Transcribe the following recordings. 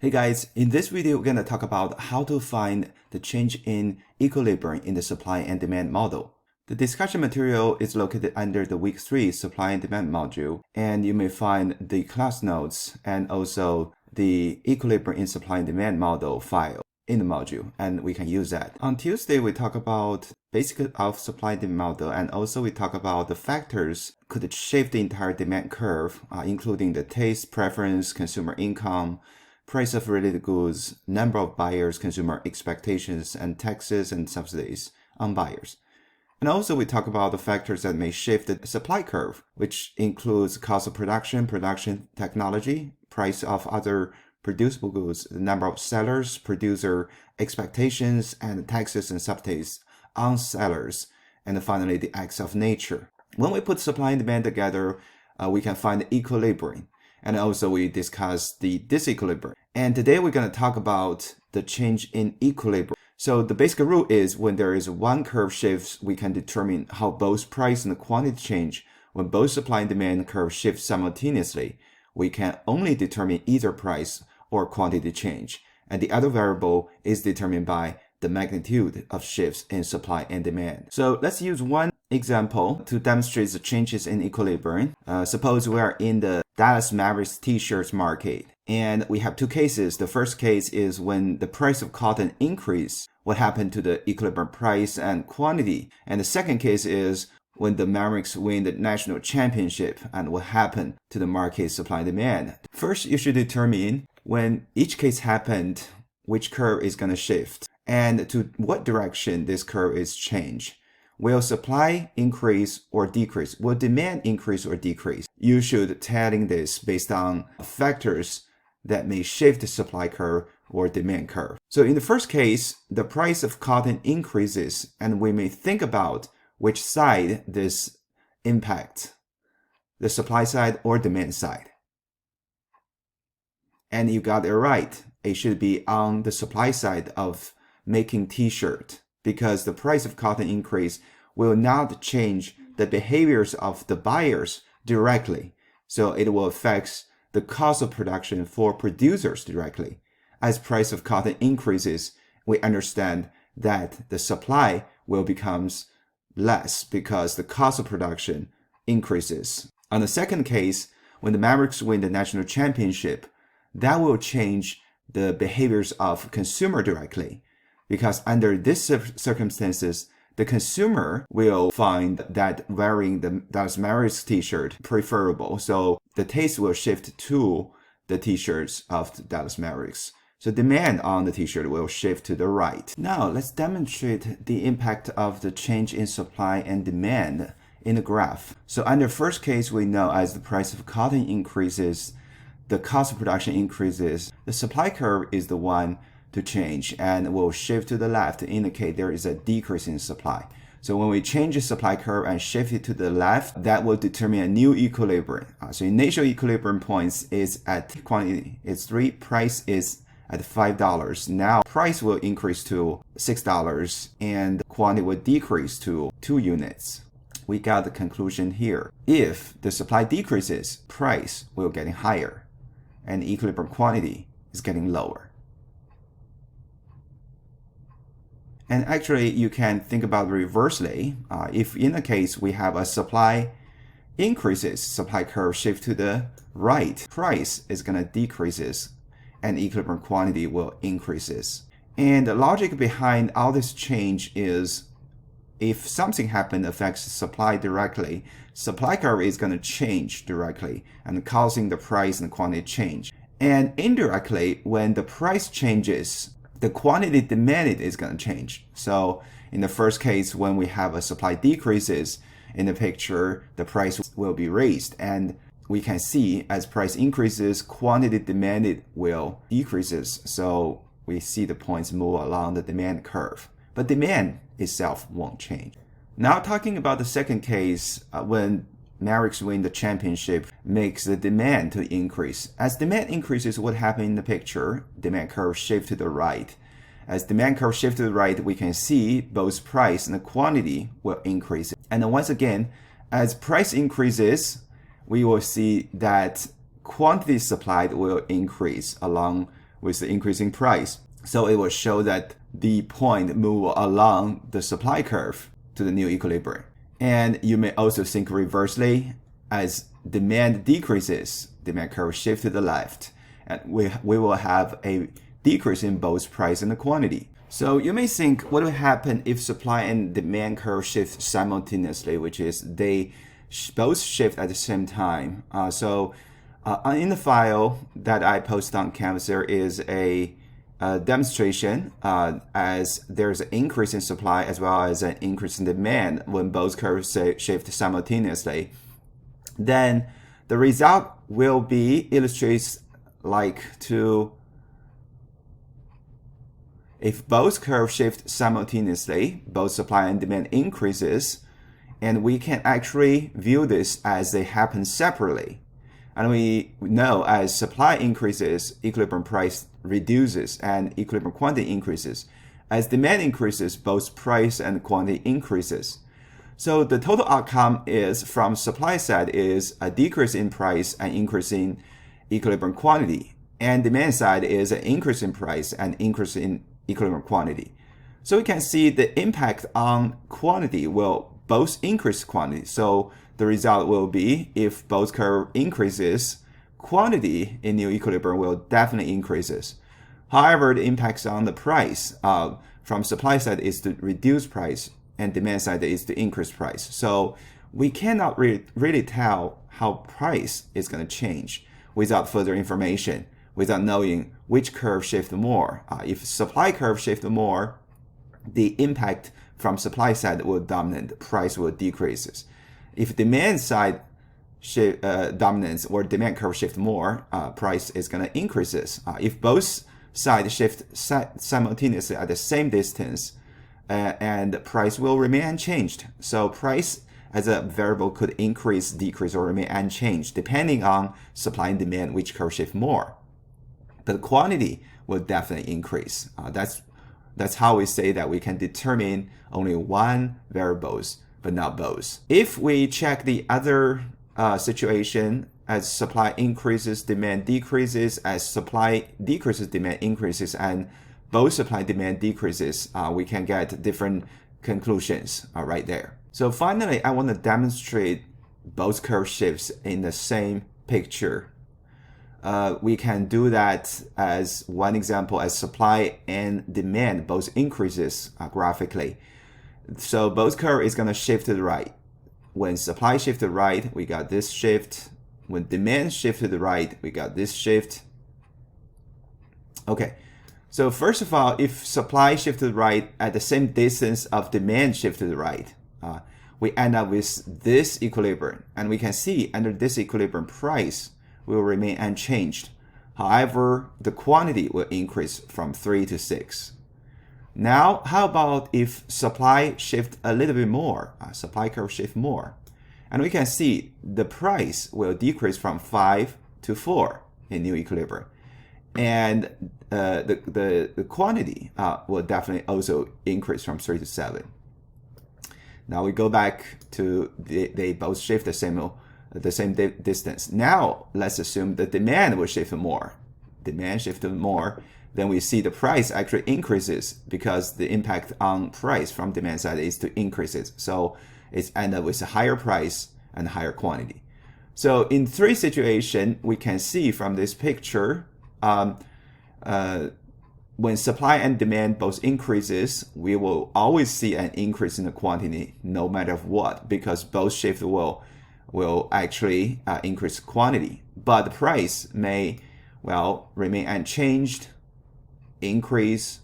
Hey guys, in this video we're going to talk about how to find the change in equilibrium in the supply and demand model. The discussion material is located under the week 3 supply and demand module, and you may find the class notes and also the equilibrium in supply and demand model file in the module, and we can use that. On Tuesday we talk about basics of supply and demand model, and also we talk about the factors could shape the entire demand curve, including the taste, preference, consumer income, price of related goods, number of buyers, consumer expectations, and taxes and subsidies on buyers. And also we talk about the factors that may shift the supply curve, which includes cost of production, production technology, price of other producible goods, the number of sellers, producer expectations, and taxes and subsidies on sellers, and finally the acts of nature. When we put supply and demand together, we can find the equilibrium. And also we discuss the disequilibrium. And today we're going to talk about the change in equilibrium. So the basic rule is when there is one curve shifts, we can determine how both price and quantity change. When both supply and demand curve shift simultaneously, we can only determine either price or quantity change. And the other variable is determined by the magnitude of shifts in supply and demand. So let's use one example to demonstrate the changes in equilibrium. Suppose we are in the Dallas Mavericks t-shirts market, and we have two cases. The first case is when the price of cotton increase, what happened to the equilibrium price and quantity. And the second case is when the Mavericks win the national championship and what happened to the market supply and demand. First, you should determine when each case happened, which curve is going to shift and to what direction this curve is changed. Will supply increase or decrease? Will demand increase or decrease? You should telling this based on factors that may shift the supply curve or demand curve. So in the first case, the price of cotton increases, and we may think about which side this impact, the supply side or demand side. And you got it right. It should be on the supply side of making t-shirt, because the price of cotton increase will not change the behaviors of the buyers directly. So it will affect the cost of production for producers directly. As price of cotton increases, we understand that the supply will becomes less because the cost of production increases. On the second case, when the Mavericks win the national championship, that will change the behaviors of consumer directly, because under these circumstances, the consumer will find that wearing the Dallas Mavericks t-shirt preferable. So the taste will shift to the t-shirts of the Dallas Mavericks. So demand on the t-shirt will shift to the right. Now let's demonstrate the impact of the change in supply and demand in the graph. So under first case, we know as the price of cotton increases, the cost of production increases, the supply curve is the one to change and will shift to the left to indicate there is a decrease in supply. So when we change the supply curve and shift it to the left, that will determine a new equilibrium. So initial equilibrium points is at quantity is 3, price is at $5. Now price will increase to $6 and quantity will decrease to 2 units. We got the conclusion here. If the supply decreases, price will getting higher and equilibrium quantity is getting lower. And actually, you can think about reversely. If in a case we have a supply increases, supply curve shift to the right, price is going to decreases and equilibrium quantity will increases. And the logic behind all this change is if something happen affects supply directly, supply curve is going to change directly and causing the price and quantity change. And indirectly, when the price changes, the quantity demanded is going to change. So in the first case, when we have a supply decreases in the picture, the price will be raised. And we can see as price increases, quantity demanded will decreases. So we see the points move along the demand curve. But demand itself won't change. Now talking about the second case, when Mavericks win the championship makes the demand to increase. As demand increases, what happened in the picture? Demand curve shift to the right. As demand curve shift to the right, we can see both price and the quantity will increase. And then once again, as price increases, we will see that quantity supplied will increase along with the increasing price. So it will show that the point move along the supply curve to the new equilibrium. And you may also think reversely. As demand decreases, demand curve shift to the left, and we will have a decrease in both price and the quantity. So you may think, what will happen if supply and demand curve shift simultaneously, which is they both shift at the same time. In the file that I posted on Canvas, there is a demonstration as there's an increase in supply as well as an increase in demand when both curves shift simultaneously. Then the result will be illustrates like to if both curves shift simultaneously, both supply and demand increases, and we can actually view this as they happen separately. And we know as supply increases, equilibrium price reduces and equilibrium quantity increases. As demand increases, both price and quantity increases. So the total outcome is from supply side is a decrease in price and increase in equilibrium quantity. And demand side is an increase in price and increase in equilibrium quantity. So we can see the impact on quantity will both increase quantity. So the result will be if both curve increases, quantity in new equilibrium will definitely increases. However, the impacts on the price from supply side is to reduce price and demand side is to increase price. So we cannot really tell how price is going to change without further information, without knowing which curve shift more. If supply curve shift more, the impact from supply side will dominate, price will decreases. If demand side dominance or demand curve shift more, price is going to increases. If both sides shift simultaneously at the same distance, and price will remain unchanged. So price as a variable could increase, decrease, or remain unchanged depending on supply and demand, which curve shift more. But quantity will definitely increase. That's how we say that we can determine only one variables, but not both. If we check the other situation, as supply increases, demand decreases, as supply decreases, demand increases, and both supply and demand decreases, we can get different conclusions right there. So finally, I want to demonstrate both curve shifts in the same picture. We can do that as one example as supply and demand both increases graphically. So both curve is going to shift to the right. When supply shift to the right, we got this shift. When demand shift to the right, we got this shift. Okay. So first of all, if supply shift to the right at the same distance of demand shift to the right, we end up with this equilibrium. And we can see under this equilibrium, price will remain unchanged. However, the quantity will increase from 3 to 6. Now, how about if supply shift a little bit more, supply curve shift more? And we can see the price will decrease from 5 to 4 in new equilibrium. And the quantity will definitely also increase from 3 to 7. Now we go back to they both shift the same distance. Now let's assume the demand will shift more. Demand shifted more, then we see the price actually increases because the impact on price from demand side is to increases. So it's end up with a higher price and higher quantity. So in 3 situations, we can see from this picture, when supply and demand both increases, we will always see an increase in the quantity no matter what, because both shift will actually increase quantity. But the price may, remain unchanged, increase,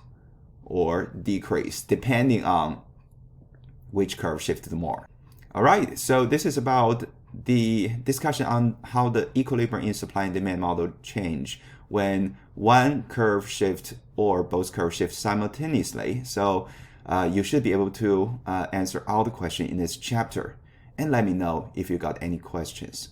or decrease, depending on which curve shifted more. All right, so this is about the discussion on how the equilibrium in supply and demand model change when one curve shift or both curve shift simultaneously. So you should be able to answer all the questions in this chapter. And let me know if you got any questions.